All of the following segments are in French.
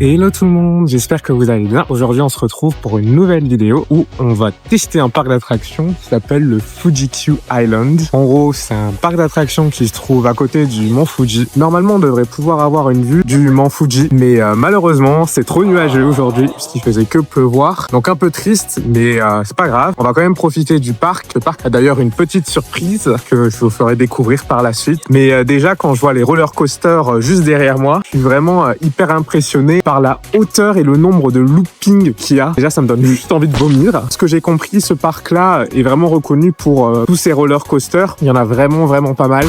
Hello tout le monde, j'espère que vous allez bien. Aujourd'hui, on se retrouve pour une nouvelle vidéo où on va tester un parc d'attractions qui s'appelle le Fuji-Q Island. En gros, c'est un parc d'attractions qui se trouve à côté du mont Fuji. Normalement, on devrait pouvoir avoir une vue du mont Fuji, mais malheureusement, c'est trop nuageux aujourd'hui puisqu'il faisait que pleuvoir. Donc un peu triste, mais c'est pas grave. On va quand même profiter du parc. Le parc a d'ailleurs une petite surprise que je vous ferai découvrir par la suite. Mais déjà, quand je vois les roller coasters juste derrière moi, je suis vraiment hyper impressionné par la hauteur et le nombre de loopings qu'il y a. Déjà, ça me donne juste envie de vomir. Ce que j'ai compris, ce parc-là est vraiment reconnu pour tous ces roller coasters. Il y en a vraiment pas mal.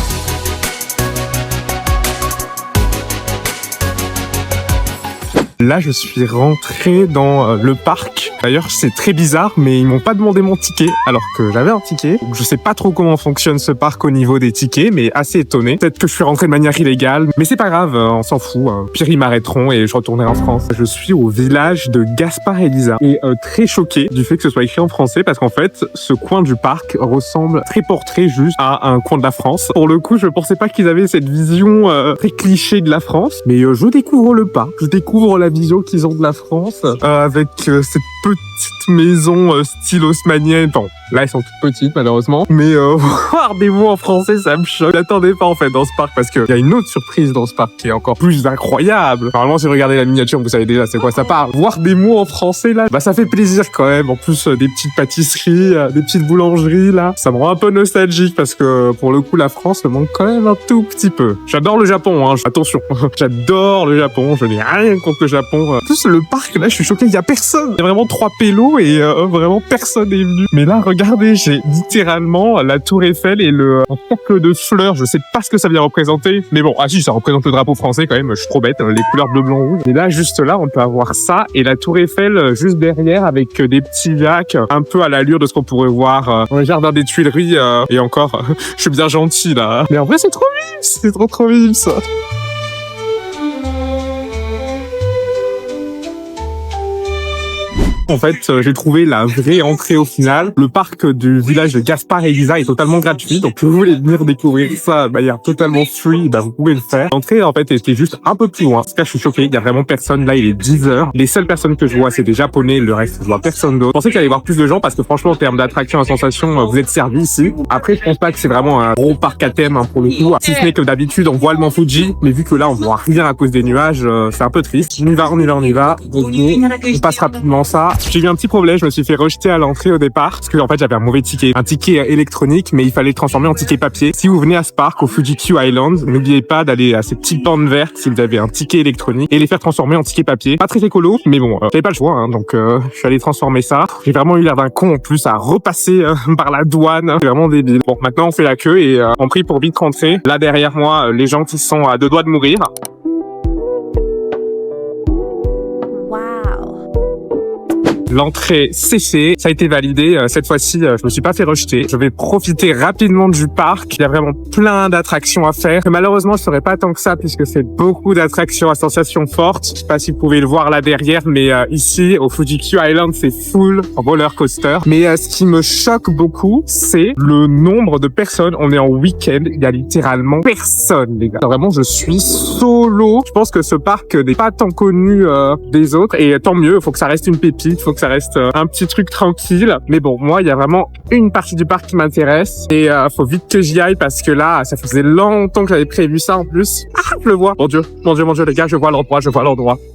Là, je suis rentré dans le parc. D'ailleurs, c'est très bizarre, mais ils m'ont pas demandé mon ticket, alors que j'avais un ticket. Donc, je sais pas trop comment fonctionne ce parc au niveau des tickets, mais assez étonné. Peut-être que je suis rentré de manière illégale, mais c'est pas grave, on s'en fout. Pire, ils m'arrêteront et je retournerai en France. Je suis au village de Gaspard et Lisa et très choqué du fait que ce soit écrit en français, parce qu'en fait, ce coin du parc ressemble très portrait juste à un coin de la France. Pour le coup, je pensais pas qu'ils avaient cette vision très cliché de la France, mais je découvre le parc, je découvre la vision qu'ils ont de la France avec cette petite maison style haussmannienne. Bon, là, elles sont toutes petites, malheureusement. Mais voir des mots en français, ça me choque. Je l'attendais pas, en fait, dans ce parc, parce qu'il y a une autre surprise dans ce parc qui est encore plus incroyable. Normalement, si vous regardez la miniature, vous savez déjà c'est quoi ça parle. Voir des mots en français, là, bah, ça fait plaisir quand même. En plus, des petites pâtisseries, des petites boulangeries, là. Ça me rend un peu nostalgique, parce que, pour le coup, la France me manque quand même un tout petit peu. J'adore le Japon, hein. Attention. J'adore le Japon. Je n'ai rien contre le Japon. En plus, le parc, là, je suis choqué. Il y a personne. Il y a vraiment 3 pélos et vraiment personne est venu. Mais là, regardez, j'ai littéralement la tour Eiffel et un cercle de fleurs. Je sais pas ce que ça vient représenter. Mais bon, si, ça représente le drapeau français quand même. Je suis trop bête. Les couleurs bleu, blanc, rouge. Et là, juste là, on peut avoir ça et la tour Eiffel juste derrière avec des petits lacs un peu à l'allure de ce qu'on pourrait voir dans le jardin des Tuileries. Et encore, je suis bien gentil là. Mais en vrai, c'est trop mignon. C'est trop mignon ça. En fait, j'ai trouvé la vraie entrée au final. Le parc du village de Gaspard et Lisa est totalement gratuit. Donc, si vous voulez venir découvrir ça de manière totalement free, bah, vous pouvez le faire. L'entrée, en fait, était juste un peu plus loin. En tout cas, je suis choqué. Il y a vraiment personne. Là, il est 10h. Les seules personnes que je vois, c'est des Japonais. Le reste, je vois personne d'autre. Je pensais qu'il allait y avoir plus de gens parce que franchement, en termes d'attraction et sensation, vous êtes servis ici. Après, je pense pas que c'est vraiment un gros parc à thème, pour le coup. Si ce n'est que d'habitude, on voit le mont Fuji. Mais vu que là, on voit rien à cause des nuages, c'est un peu triste. On y va. On passe rapidement ça. J'ai eu un petit problème, je me suis fait rejeter à l'entrée au départ parce que en fait j'avais un mauvais ticket, un ticket électronique, mais il fallait le transformer en ticket papier. Si vous venez à ce parc au Fuji-Q Island, n'oubliez pas d'aller à ces petites bandes vertes si vous avez un ticket électronique et les faire transformer en ticket papier. Pas très écolo, mais bon, j'avais pas le choix, donc je suis allé transformer ça. J'ai vraiment eu l'air d'un con en plus à repasser par la douane, c'est vraiment débile. Bon, maintenant on fait la queue et on prie pour vite rentrer. Là derrière moi, les gens qui sont à 2 doigts de mourir. L'entrée cessée, ça a été validé. Cette fois-ci, je me suis pas fait rejeter. Je vais profiter rapidement du parc. Il y a vraiment plein d'attractions à faire. Mais malheureusement, je ferai pas tant que ça puisque c'est beaucoup d'attractions à sensations fortes. Je sais pas si vous pouvez le voir là derrière, mais ici, au Fuji-Q Island, c'est full roller coaster. Mais ce qui me choque beaucoup, c'est le nombre de personnes. On est en week-end. Il y a littéralement personne, les gars. Vraiment, je suis solo. Je pense que ce parc n'est pas tant connu des autres. Et tant mieux, il faut que ça reste une pépite. Faut que ça reste un petit truc tranquille. Mais bon, moi, il y a vraiment une partie du parc qui m'intéresse. Et faut vite que j'y aille parce que là, ça faisait longtemps que j'avais prévu ça en plus. Ah, je le vois. Mon Dieu, les gars, je vois l'endroit.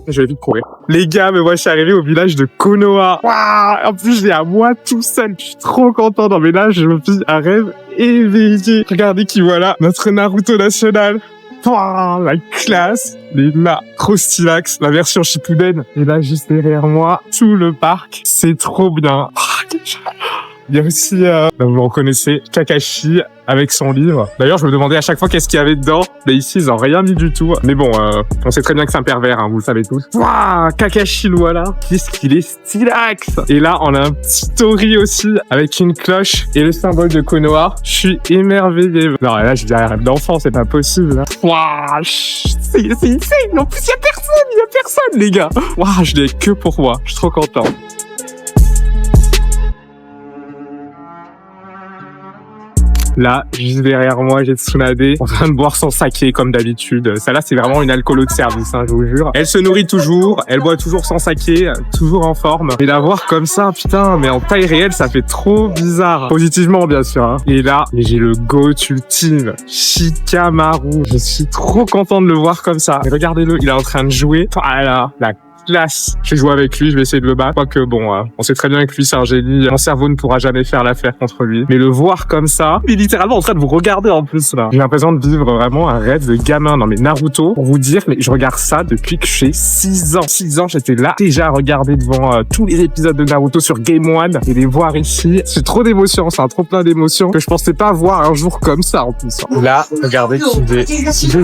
Je vais vite courir. Les gars, mais moi, je suis arrivé au village de Konoha. Waouh, en plus, j'ai à moi tout seul. Je suis trop content. Non, mais là, je me fais un rêve éveillé. Regardez qui voilà, notre Naruto national. Oh, la classe, les trop stylax, la version Shippuden. Et là, juste derrière moi, tout le parc, c'est trop bien. Il y a aussi, vous le reconnaissez, Kakashi avec son livre. D'ailleurs, je me demandais à chaque fois qu'est-ce qu'il y avait dedans. Mais ici, ils ont rien mis du tout. Mais bon, on sait très bien que c'est un pervers, vous le savez tous. Waouh, Kakashi, le voilà. Qu'est-ce qu'il est stylax. Et là, on a un petit Tori aussi avec une cloche et le symbole de Konoha. Je suis émerveillé. Non, là, je dis un rêve d'enfant, c'est pas possible. Waouh, c'est insane. En plus, il y a personne, les gars. Waouh, je l'ai que pour moi. Je suis trop content. Là, juste derrière moi, j'ai Tsunade en train de boire son saké comme d'habitude. Ça là, c'est vraiment une alcoolo de service, hein, je vous jure. Elle se nourrit toujours, elle boit toujours son saké, toujours en forme. Et la voir comme ça, putain, mais en taille réelle, ça fait trop bizarre. Positivement, bien sûr. Hein. Et là, j'ai le GOAT ultime, Shikamaru. Je suis trop content de le voir comme ça. Et regardez-le, il est en train de jouer. Voilà, la classe. Je vais jouer avec lui, je vais essayer de le battre. Quoique bon, on sait très bien que lui, c'est un génie. Mon cerveau ne pourra jamais faire l'affaire contre lui. Mais le voir comme ça, il est littéralement en train de vous regarder en plus là. J'ai l'impression de vivre vraiment un rêve de gamin. Non mais Naruto, pour vous dire, mais je regarde ça depuis que j'ai 6 ans. 6 ans, j'étais là déjà à regarder devant tous les épisodes de Naruto sur Game One et les voir ici. C'est trop d'émotions, c'est un trop plein d'émotions que je pensais pas voir un jour comme ça en plus. Là, regardez j'ai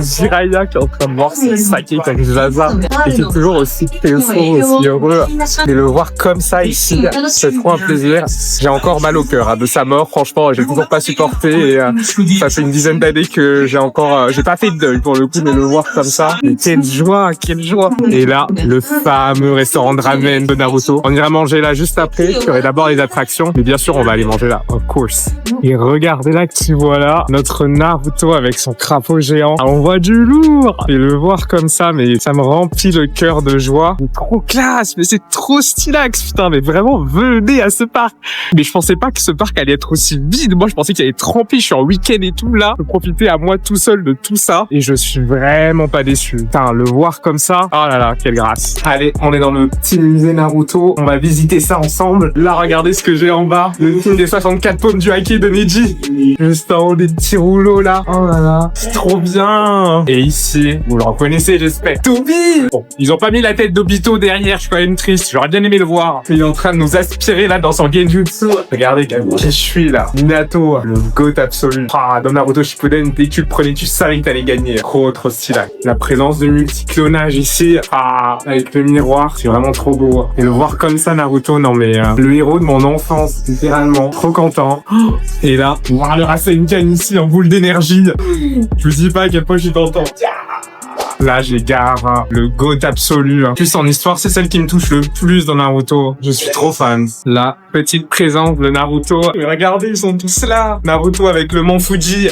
Jiraiya qui est en train de voir ses saké avec Zaza et qui est toujours aussi aussi heureux. Et le voir comme ça ici, c'est trop un plaisir. J'ai encore mal au cœur de sa mort. Franchement, j'ai toujours pas supporté. Et ça fait une dizaine d'années que j'ai pas fait de deuil pour le coup, mais le voir comme ça, et quelle joie, quelle joie. Et là, le fameux restaurant de ramen de Naruto. On ira manger là juste après. Il y aurait d'abord les attractions, mais bien sûr, on va aller manger là, of course. Et regardez là que tu vois là, notre Naruto avec son crapaud géant. On voit du lourd. Et le voir comme ça, mais ça me remplit le cœur de joie. C'est trop classe, mais c'est trop stylax, putain, mais vraiment, venez à ce parc. Mais je pensais pas que ce parc allait être aussi vide. Moi, je pensais qu'il allait être rempli. Je suis en week-end et tout, là. Je peux profiter à moi tout seul de tout ça. Et je suis vraiment pas déçu. Putain, le voir comme ça. Oh là là, quelle grâce. Allez, on est dans le petit musée Naruto. On va visiter ça ensemble. Là, regardez ce que j'ai en bas. Le film des 64 pommes du Haki de Neji. Juste en haut des petits rouleaux, là. Oh là là. C'est trop bien. Et ici, vous le reconnaissez, j'espère. Toby! Bon, ils ont pas mis la tête d'Obito derrière. Je suis quand même triste. J'aurais bien aimé le voir. Il est en train de nous aspirer, là, dans son genjutsu. Regardez, qui je suis, là. Minato, le GOAT absolu. Ah, dans Naruto Shippuden, dès que tu le prenais, tu savais que t'allais gagner. Trop stylé. La présence de multiclonage ici. Ah, avec le miroir. C'est vraiment trop beau. Et le voir comme ça, Naruto, non mais, le héros de mon enfance, littéralement. Trop content. Et là, voir le Rasengan ici en boule d'énergie. Je vous dis pas à quel point je suis content. Là, j'ai Gaara, le GOAT absolu. En plus, son histoire, c'est celle qui me touche le plus dans Naruto. Je suis trop fan. La petite présence de Naruto. Mais regardez, ils sont tous là. Naruto avec le mont Fuji.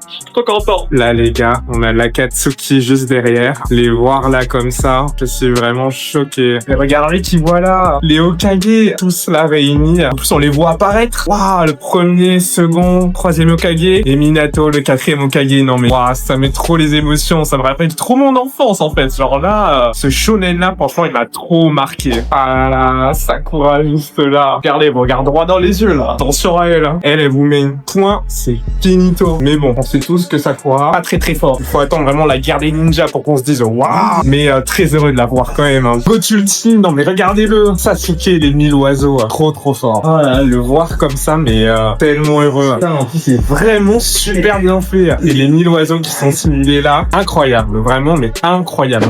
Je suis trop content. Là, les gars, on a l'Akatsuki juste derrière. Les voir là comme ça, je suis vraiment choqué. Et regardez qui voit là. Les Hokage, tous là réunis. En plus, on les voit apparaître. Waouh, le premier, second, troisième Hokage. Et Minato, le quatrième Hokage. Non mais, waouh, ça met trop les émotions. Ça me rappelle trop mon enfance, en fait. Genre là, ce shonen là, franchement, il m'a trop marqué. Ah là, Sakura juste là. Regardez, vous regarde droit dans les yeux là. Attention à elle. Hein. Elle vous met une point, c'est finito. Mais bon, on sait tous que Sakura, pas très fort. Il faut attendre vraiment la guerre des ninjas pour qu'on se dise waouh. Mais très heureux de la voir quand même. Hein. GOAT ultime, non mais regardez-le. Sasuke, les 1000 oiseaux, trop fort. Oh là, le voir comme ça, mais tellement heureux. Putain, en plus, c'est vraiment super bien fait. Et les 1000 oiseaux qui sont simulés là, incroyable, vraiment, mais incroyable.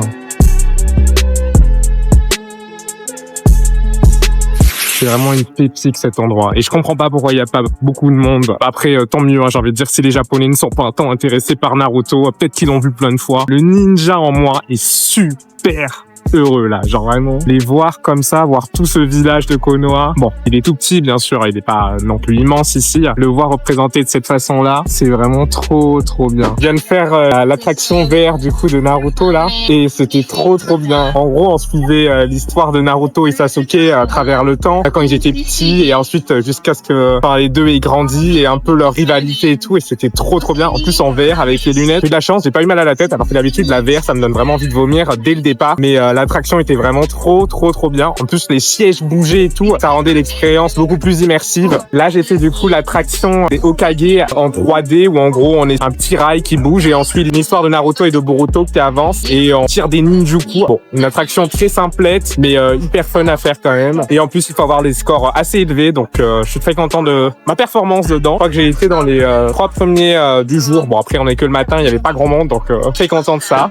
C'est vraiment une pépite cet endroit. Et je comprends pas pourquoi il y a pas beaucoup de monde. Après, tant mieux, hein, j'ai envie de dire, si les Japonais ne sont pas tant intéressés par Naruto, peut-être qu'ils l'ont vu plein de fois. Le ninja en moi est super heureux là, genre vraiment les voir comme ça, voir tout ce village de Konoha. Bon, il est tout petit bien sûr, il est pas non plus immense ici. Le voir représenté de cette façon là, c'est vraiment trop bien. Je viens de faire l'attraction VR du coup de Naruto là, et c'était trop bien. En gros, on suivait l'histoire de Naruto et Sasuke à travers le temps, quand ils étaient petits, et ensuite jusqu'à ce que les deux aient grandi et un peu leur rivalité et tout, et c'était trop bien. En plus en VR avec les lunettes, j'ai eu de la chance, j'ai pas eu mal à la tête, alors que d'habitude la VR ça me donne vraiment envie de vomir dès le départ, mais l'attraction était vraiment trop bien. En plus, les sièges bougeaient et tout. Ça rendait l'expérience beaucoup plus immersive. Là, j'ai fait du coup l'attraction des Hokage en 3D où en gros, on est un petit rail qui bouge et ensuite une histoire de Naruto et de Boruto qui avance et on tire des ninjuku. Bon, une attraction très simplette mais hyper fun à faire quand même. Et en plus, il faut avoir des scores assez élevés. Donc, je suis très content de ma performance dedans. Je crois que j'ai été dans les 3 premiers du jour. Bon, après, on est que le matin. Il y avait pas grand monde. Donc, très content de ça.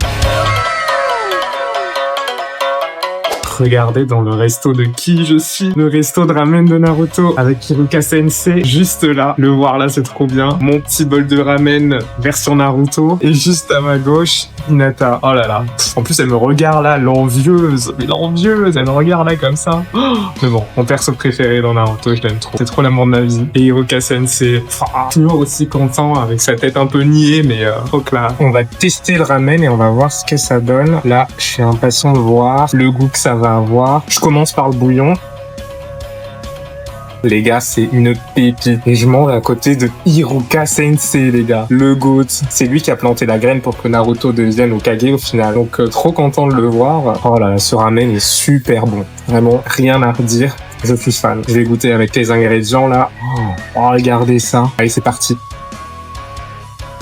Regardez dans le resto de qui je suis. Le resto de ramen de Naruto avec Iruka Sensei. Juste là. Le voir là, c'est trop bien. Mon petit bol de ramen version Naruto. Et juste à ma gauche, Hinata. Oh là là. En plus, elle me regarde là, l'envieuse. Mais l'envieuse, elle me regarde là comme ça. Oh, mais bon, mon perso préféré dans Naruto, je l'aime trop. C'est trop l'amour de ma vie. Et Iruka Sensei, toujours aussi content avec sa tête un peu niée, mais trop classe. On va tester le ramen et on va voir ce que ça donne. Là, je suis impatient de voir le goût que ça va avoir. Je commence par le bouillon. Les gars, c'est une pépite. Et je mange à côté de Iruka Sensei, les gars. Le GOAT. C'est lui qui a planté la graine pour que Naruto devienne Hokage au final. Donc, trop content de le voir. Oh là là, ce ramen est super bon. Vraiment, rien à redire. Je suis fan. Je vais goûter avec les ingrédients, là. Oh, regardez ça. Allez, c'est parti.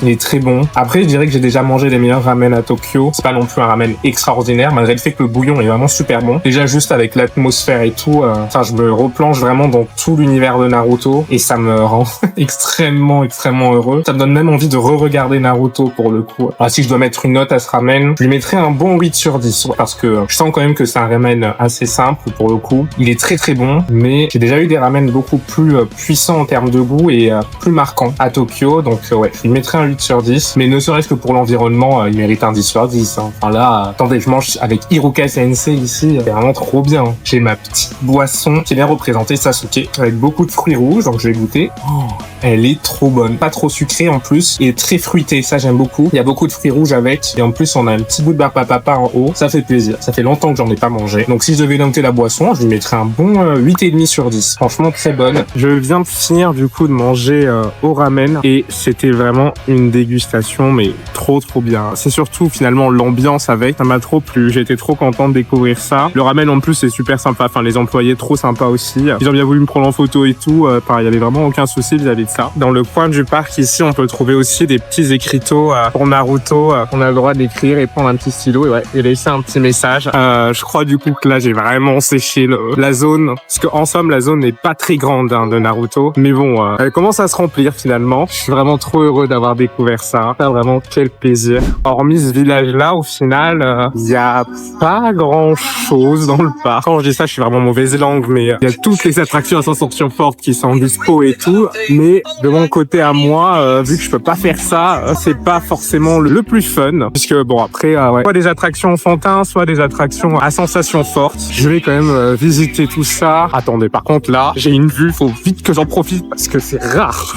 Il est très bon. Après, je dirais que j'ai déjà mangé les meilleurs ramen à Tokyo. C'est pas non plus un ramen extraordinaire, malgré le fait que le bouillon est vraiment super bon. Déjà, juste avec l'atmosphère et tout, je me replonge vraiment dans tout l'univers de Naruto et ça me rend extrêmement heureux. Ça me donne même envie de re-regarder Naruto pour le coup. Alors, si je dois mettre une note à ce ramen, je lui mettrais un bon 8 sur 10 parce que je sens quand même que c'est un ramen assez simple pour le coup. Il est très bon, mais j'ai déjà eu des ramen beaucoup plus puissants en termes de goût et plus marquants à Tokyo. Donc ouais, je lui mettrais un 8 sur 10, mais ne serait-ce que pour l'environnement, il mérite un 10 sur 10. Hein. Enfin là, attendez, je mange avec Iruka Sensei ici, c'est vraiment trop bien. J'ai ma petite boisson qui vient représenter Sasuke, avec beaucoup de fruits rouges, donc je vais goûter. Oh, elle est trop bonne, pas trop sucrée en plus, et très fruitée, ça j'aime beaucoup. Il y a beaucoup de fruits rouges avec, et en plus on a un petit bout de barbe à papa en haut, ça fait plaisir. Ça fait longtemps que j'en ai pas mangé. Donc si je devais noter la boisson, je lui mettrais un bon 8,5 sur 10. Franchement très bonne. Je viens de finir du coup de manger au ramen, et c'était vraiment une dégustation mais trop bien. C'est surtout finalement l'ambiance avec, ça m'a trop plu. J'étais trop content de découvrir ça. Le ramen en plus c'est super sympa, enfin les employés trop sympas aussi. Ils ont bien voulu me prendre en photo et tout, il y avait vraiment aucun souci vis-à-vis de ça. Dans le coin du parc ici, on peut trouver aussi des petits écriteaux pour Naruto. On a le droit d'écrire et prendre un petit stylo et laisser un petit message. Je crois du coup que là j'ai vraiment séché la zone, parce que en somme la zone n'est pas très grande de Naruto, mais bon, elle commence à se remplir finalement. Je suis vraiment trop heureux d'avoir découvert ça. Vraiment quel plaisir. Hormis ce village-là, au final, il y a pas grand-chose dans le parc. Quand je dis ça, je suis vraiment mauvaise langue, mais il y a toutes les attractions à sensation forte qui sont en dispo et tout. Mais de mon côté à moi, vu que je peux pas faire ça, c'est pas forcément le plus fun. Puisque bon, après, soit des attractions enfantins, soit des attractions à sensations fortes. Je vais quand même visiter tout ça. Attendez, par contre là, j'ai une vue, faut vite que j'en profite parce que c'est rare.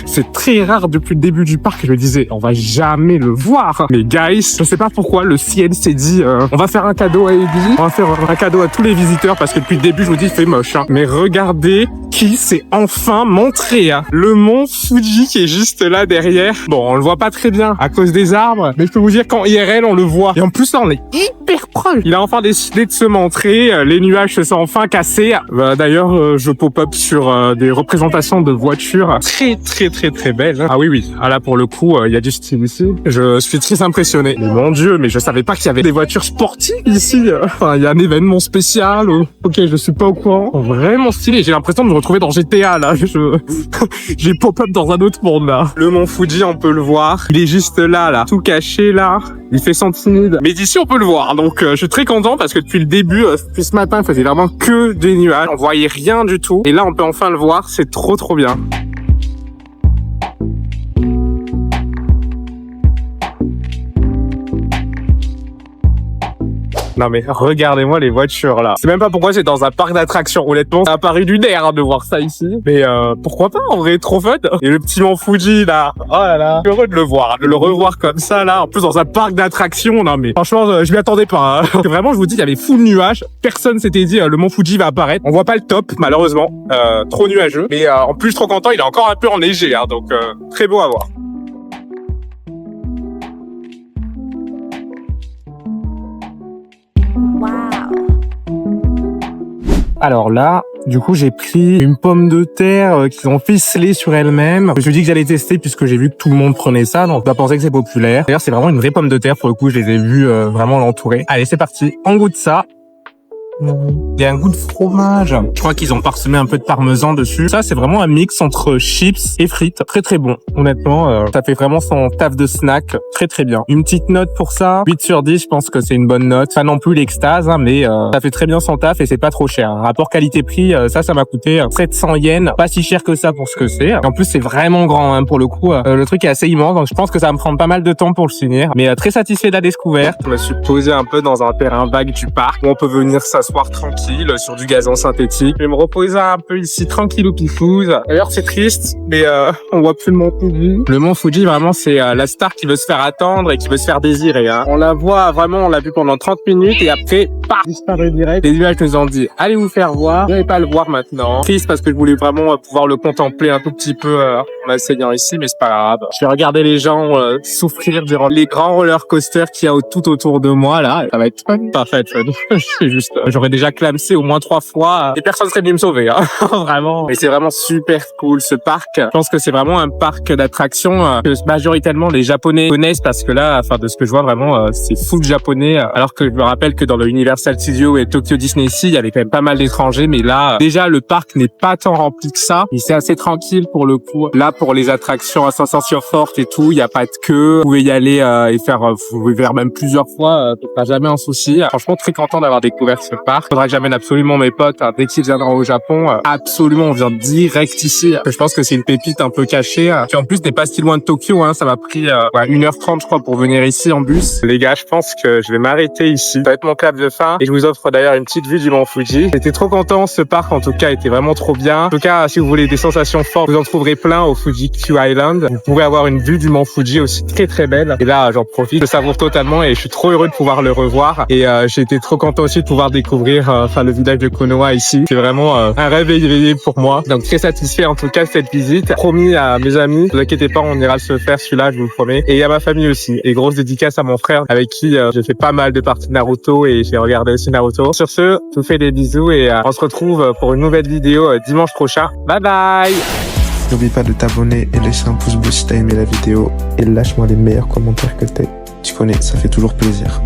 C'est très rare depuis le début du parc. Je me disais, on va jamais le voir. Mais guys, je sais pas pourquoi le ciel s'est dit, on va faire un cadeau à Eddie, on va faire un cadeau à tous les visiteurs parce que depuis le début, je me dis, il fait moche. Hein. Mais regardez qui s'est enfin montré. Hein. Le mont Fuji qui est juste là derrière. Bon, on le voit pas très bien à cause des arbres, mais je peux vous dire qu'en IRL, on le voit. Et en plus, là, on est hyper proche. Il a enfin décidé de se montrer. Les nuages se sont enfin cassés. D'ailleurs, je pop-up sur des représentations de voitures très belles. Hein. Ah oui. Ah là, pour le coup, il y a du style ici. Je suis très impressionné. Mais mon Dieu, mais je savais pas qu'il y avait des voitures sportives ici. Enfin, il y a un événement spécial. Ok, je suis pas au courant. Vraiment stylé. J'ai l'impression de me retrouver dans GTA, là. J'ai pop-up dans un autre monde, là. Le mont Fuji, on peut le voir. Il est juste là. Tout caché, là. Il fait son timide. Mais d'ici, on peut le voir. Donc, je suis très content parce que depuis le début, depuis ce matin, il faisait vraiment que des nuages. On voyait rien du tout. Et là, on peut enfin le voir. C'est trop bien. Non mais regardez-moi les voitures là. C'est même pas pourquoi c'est dans un parc d'attractions. Honnêtement, ça a paru lunaire de voir ça ici. Mais pourquoi pas, en vrai, trop fun. Et le petit mont Fuji là. Oh là là. Je suis heureux de le voir, de le revoir comme ça là. En plus dans un parc d'attractions. Non mais franchement, je m'y attendais pas. Hein. Vraiment, je vous dis, il y avait full nuages. Personne s'était dit le mont Fuji va apparaître. On voit pas le top malheureusement. Trop nuageux. Mais en plus, trop content, il est encore un peu enneigé. Hein, donc très beau à voir. Alors là, du coup, j'ai pris une pomme de terre qu'ils ont ficelée sur elle-même. Je me suis dit que j'allais tester puisque j'ai vu que tout le monde prenait ça, donc je dois penser que c'est populaire. D'ailleurs, c'est vraiment une vraie pomme de terre pour le coup, je les ai vus vraiment l'entourer. Allez, c'est parti, on goûte ça. Il y a un goût de fromage. Je crois qu'ils ont parsemé un peu de parmesan dessus. Ça, c'est vraiment un mix entre chips et frites. Très très bon. Honnêtement, ça fait vraiment son taf de snack. Très très bien. Une petite note pour ça. 8 sur 10, je pense que c'est une bonne note. Pas non plus l'extase, hein, mais ça fait très bien son taf et c'est pas trop cher. Rapport qualité-prix, ça m'a coûté 700 yens. Pas si cher que ça pour ce que c'est. En plus, c'est vraiment grand, hein, pour le coup. Le truc est assez immense, donc je pense que ça va me prendre pas mal de temps pour le finir. Mais très satisfait de la découverte. Je me suis posé un peu dans un terrain vague du parc où on peut venir s'asseoir tranquille sur du gazon synthétique. Je vais me reposer un peu ici, tranquillou pifouze. D'ailleurs, c'est triste, mais on voit plus le mont Fuji. Le mont Fuji, vraiment, c'est la star qui veut se faire attendre et qui veut se faire désirer. Hein. On la voit vraiment, on l'a vu pendant 30 minutes et après, disparaît direct. Les nuages nous ont dit, allez vous faire voir. Je vais pas le voir maintenant. Triste parce que je voulais vraiment pouvoir le contempler un tout petit peu en m'asseyant ici, mais c'est pas grave. Je vais regarder les gens souffrir durant les grands roller coasters qu'il y a tout autour de moi là. Ça va être parfait. C'est juste, j'aurais déjà clamsé au moins 3 fois et personne serait venu me sauver. Hein. Vraiment. Et c'est vraiment super cool ce parc. Je pense que c'est vraiment un parc d'attractions que majoritairement les Japonais connaissent parce que là, enfin de ce que je vois vraiment, c'est full japonais. Alors que je me rappelle que dans le Universal Studios et Tokyo Disney Sea, il y avait quand même pas mal d'étrangers, mais là, déjà le parc n'est pas tant rempli que ça. Et c'est assez tranquille pour le coup. Là, pour les attractions à sensation forte et tout, il y a pas de queue. Vous pouvez y aller et faire, vous pouvez faire même plusieurs fois, pas jamais un souci. Franchement, très content d'avoir découvert ce parc. Faudra que j'amène absolument mes potes dès qu'ils viendront au Japon. Absolument, on vient direct ici. Je pense que c'est une pépite un peu cachée. Qui en plus n'est pas si loin de Tokyo. Hein. Ça m'a pris 1h30 je crois pour venir ici en bus. Les gars, je pense que je vais m'arrêter ici. Ça va être mon clap de fin. Et je vous offre d'ailleurs une petite vue du mont Fuji. J'étais trop content. Ce parc en tout cas était vraiment trop bien. En tout cas, si vous voulez des sensations fortes, vous en trouverez plein au Fuji Q Island. Vous pourrez avoir une vue du mont Fuji aussi très très belle. Et là, j'en profite. Je savoure totalement et je suis trop heureux de pouvoir le revoir. Et j'ai été trop content aussi de pouvoir découvrir le village de Konoha ici. C'est vraiment un rêve éveillé pour moi. Donc très satisfait en tout cas de cette visite. Promis à mes amis, ne vous inquiétez pas, on ira se faire celui-là, je vous le promets. Et à ma famille aussi. Et grosse dédicace à mon frère avec qui j'ai fait pas mal de parties de Naruto et j'ai regardé aussi Naruto. Sur ce, je vous fais des bisous et on se retrouve pour une nouvelle vidéo dimanche prochain. Bye bye! N'oublie pas de t'abonner et laisser un pouce bleu si t'as aimé la vidéo et lâche-moi les meilleurs commentaires que t'aies. Tu connais, ça fait toujours plaisir.